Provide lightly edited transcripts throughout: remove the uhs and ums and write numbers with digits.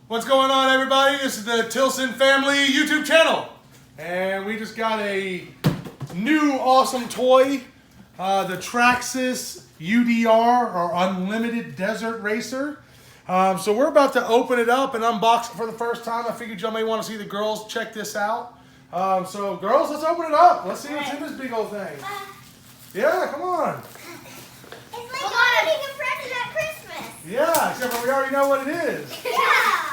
What's going on, everybody? This is the Tilson family YouTube channel, and we just got a new awesome toy, the Traxxas UDR or Unlimited Desert Racer. So we're about to open it up and unbox it for the first time. I figured y'all may want to see the girls check this out. So girls, let's open it up. Let's see what's in this big old thing. Yeah, come on. It's like opening a present at Christmas. Yeah, except for we already know what it is. Yeah.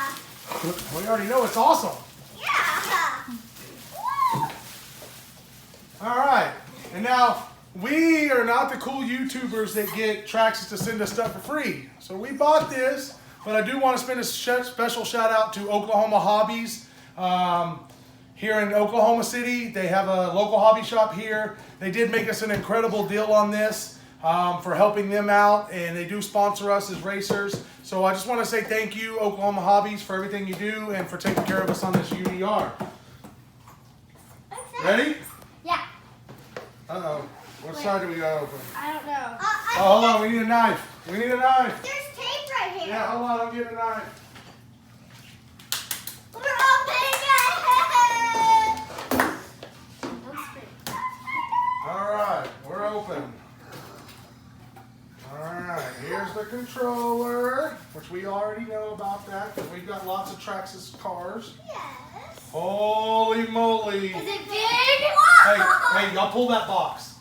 We already know it's awesome. Yeah. All right, and now we are not the cool YouTubers that get Traxxas to send us stuff for free. So we bought this, but I do want to spend a special shout out to Oklahoma Hobbies here in Oklahoma City. They have a local hobby shop here. They did make us an incredible deal on this for helping them out, and they do sponsor us as racers. So I just want to say thank you, Oklahoma Hobbies, for everything you do and for taking care of us on this UDR. Ready? Yeah. Uh-oh. What side do we got open? I don't know. Oh, hold on. We need a knife. We need a knife. There's tape right here. Yeah, hold on. I'm getting a knife. We're opening it. All right. We're open. All right. Here's the controller, which we already know about that because we've got lots of Traxxas cars. Yes. Holy moly. Is it big? Hey, y'all pull that box.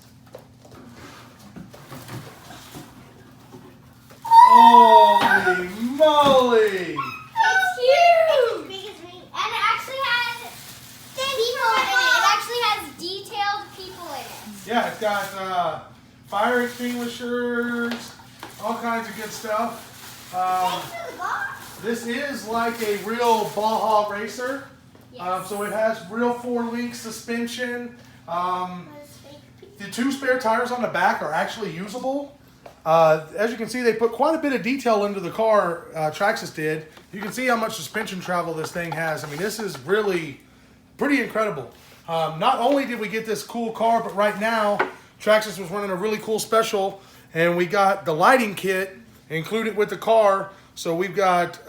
Holy moly. It's huge. It's big as me. And it actually has people in it. It actually has detailed people in it. Yeah, it's got fire extinguishers, all kinds of good stuff. Thanks for the box. This is like a real Baja racer. Yes. So it has real 4-link suspension. The 2 spare tires on the back are actually usable. As you can see, they put quite a bit of detail into the car, Traxxas did. You can see how much suspension travel this thing has. I mean, this is really pretty incredible. Not only did we get this cool car, but right now, Traxxas was running a really cool special, and we got the lighting kit included with the car. So we've got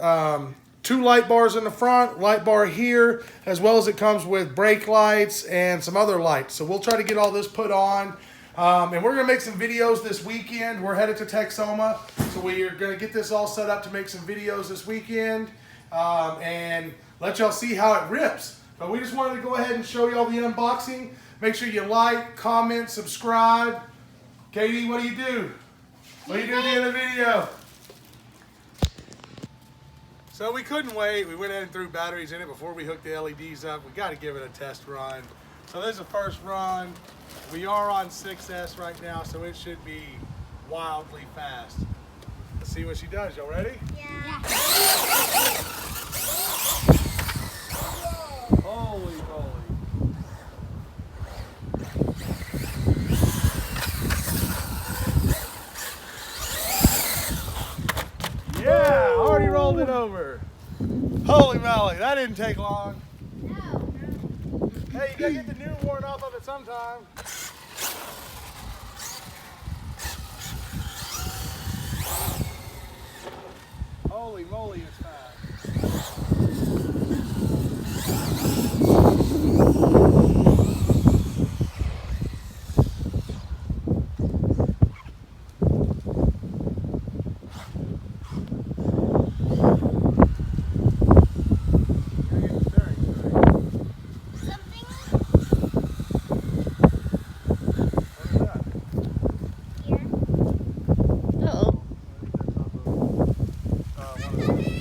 2 light bars in the front, light bar here, as well as it comes with brake lights and some other lights. So we'll try to get all this put on. And we're going to make some videos this weekend. We're headed to Texoma, so we are going to get this all set up to make some videos this weekend and let y'all see how it rips. But we just wanted to go ahead and show y'all the unboxing. Make sure you like, comment, subscribe. Katie, what do you do? What do you do at the end of the video? So we couldn't wait. We went ahead and threw batteries in it before we hooked the LEDs up. We got to give it a test run. So this is the first run. We are on 6S right now, so it should be wildly fast. Let's see what she does. Y'all ready? Yeah. Holy moly. Yeah, already rolled it over. Holy moly, that didn't take long. No. Hey, you gotta get the new worn off of it sometime. Holy moly, it's fast. Something here.